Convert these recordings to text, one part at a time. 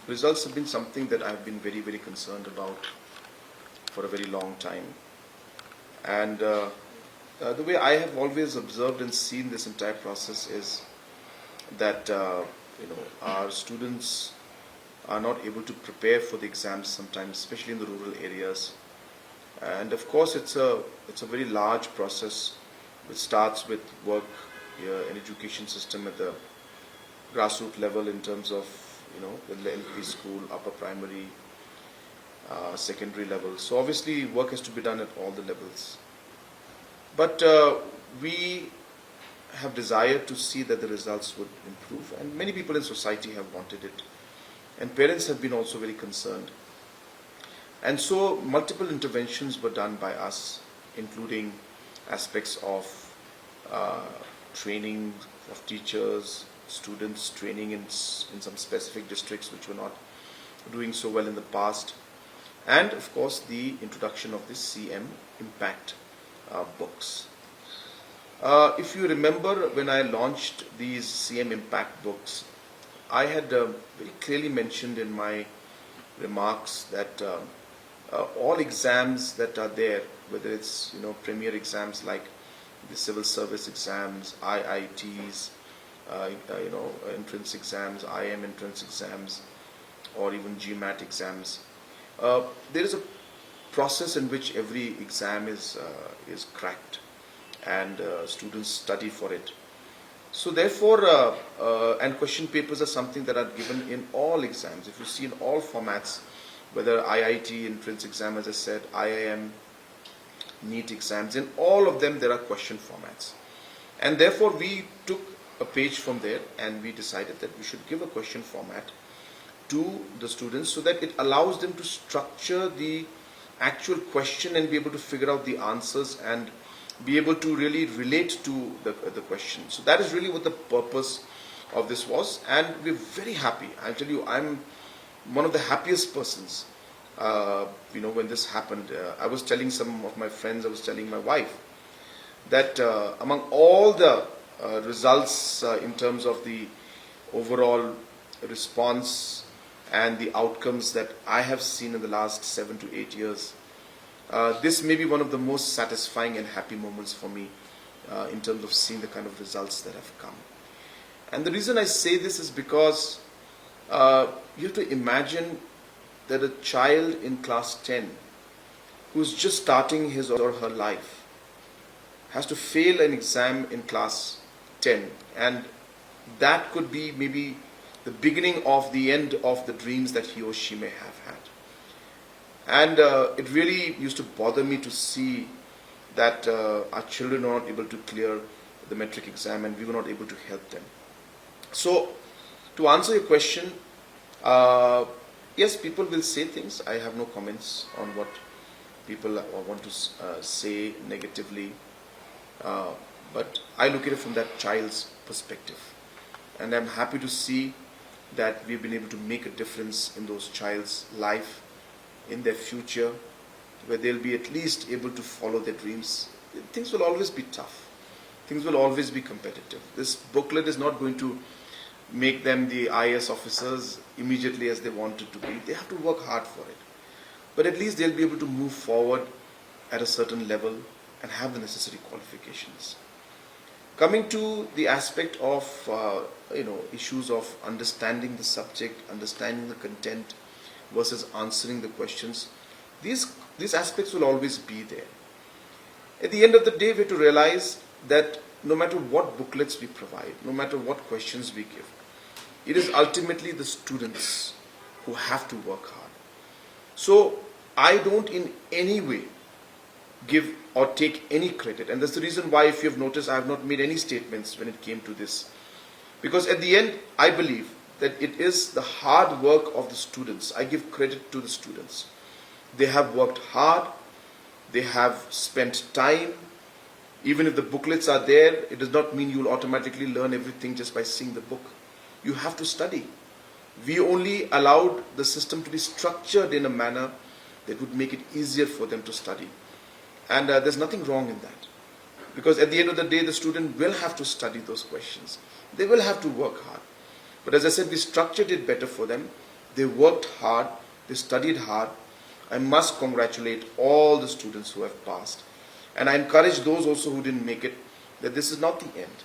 results have been something that I've been very, very concerned about for a very long time. And the way I have always observed and seen this entire process is that our students are not able to prepare for the exams sometimes, especially in the rural areas. And of course, it's a very large process which starts with work in education system at the grassroots level in terms of the LP school, upper primary, secondary level. So obviously work has to be done at all the levels. But we have desired to see that the results would improve, and many people in society have wanted it. And parents have been also very concerned. And so multiple interventions were done by us, including aspects of training of teachers, students, training in some specific districts which were not doing so well in the past, and of course the introduction of the CM Impact books. If you remember, when I launched these CM Impact books, I had very clearly mentioned in my remarks that all exams that are there, whether it's premier exams like the civil service exams, IITs, entrance exams, IM entrance exams, or even GMAT exams, there is a process in which every exam is cracked, and students study for it. So therefore, and question papers are something that are given in all exams. If you see in all formats, whether IIT entrance exam, as I said, IIM, NEET exams, in all of them there are question formats. And therefore we took a page from there and we decided that we should give a question format to the students so that it allows them to structure the actual question and be able to figure out the answers and be able to really relate to the question. So that is really what the purpose of this was, and we're very happy. I tell you, I'm one of the happiest persons when this happened. I was telling some of my friends, I was telling my wife that among all the results in terms of the overall response and the outcomes that I have seen in the last 7 to 8 years, this may be one of the most satisfying and happy moments for me in terms of seeing the kind of results that have come. And the reason I say this is because you have to imagine that a child in class 10 who's just starting his or her life has to fail an exam in class 10, and that could be maybe the beginning of the end of the dreams that he or she may have had. And it really used to bother me to see that our children are not able to clear the metric exam and we were not able to help them. So, to answer your question, yes, people will say things. I have no comments on what people want to say negatively. But I look at it from that child's perspective. And I'm happy to see that we've been able to make a difference in those child's life, in their future, where they'll be at least able to follow their dreams. Things will always be tough. Things will always be competitive. This booklet is not going to make them the IAS officers immediately as they wanted to be. They have to work hard for it. But at least they'll be able to move forward at a certain level and have the necessary qualifications. Coming to the aspect of issues of understanding the subject, understanding the content versus answering the questions, these aspects will always be there. At the end of the day, we have to realize that no matter what booklets we provide, no matter what questions we give, it is ultimately the students who have to work hard. So I don't in any way give or take any credit, and that's the reason why, if you have noticed, I have not made any statements when it came to this, because at the end I believe that it is the hard work of the students. I give credit to the students. They have worked hard, they have spent time. Even if the booklets are there, it does not mean you will automatically learn everything just by seeing the book. You have to study. We only allowed the system to be structured in a manner that would make it easier for them to study. And there's nothing wrong in that. Because at the end of the day, the student will have to study those questions. They will have to work hard. But as I said, we structured it better for them They worked hard, they studied hard. I must congratulate all the students who have passed. And I encourage those also who didn't make it that this is not the end.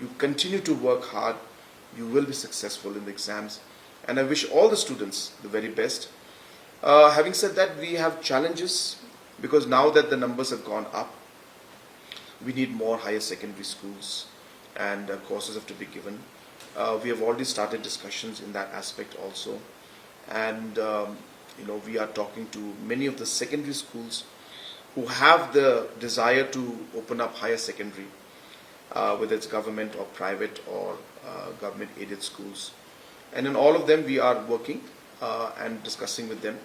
You continue to work hard, you will be successful in the exams. And I wish all the students the very best. Having said that, we have challenges because now that the numbers have gone up, we need more higher secondary schools and courses have to be given. We have already started discussions in that aspect also. And we are talking to many of the secondary schools who have the desire to open up higher secondary, whether it's government or private or government aided schools. And in all of them we are working and discussing with them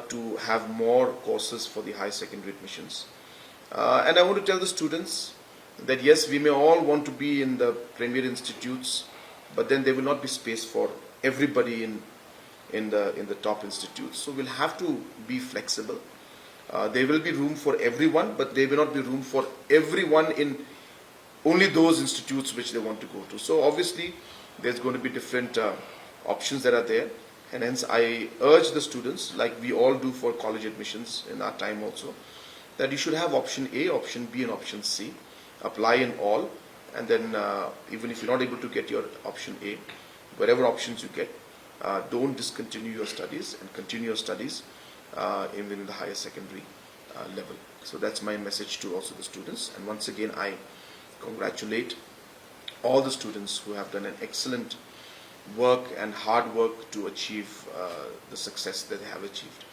to have more courses for the higher secondary admissions. And I want to tell the students that yes, we may all want to be in the premier institutes, but then there will not be space for everybody in the top institutes. So we'll have to be flexible. There will be room for everyone, but there will not be room for everyone in only those institutes which they want to go to. So obviously there's going to be different options that are there, and hence I urge the students, like we all do for college admissions in our time also, that you should have option A, option B and option C. Apply in all, and then even if you're not able to get your option A, whatever options you get, don't discontinue your studies and continue your studies even in the higher secondary level. So that's my message to also the students. And once again, I congratulate all the students who have done an excellent work and hard work to achieve the success that they have achieved.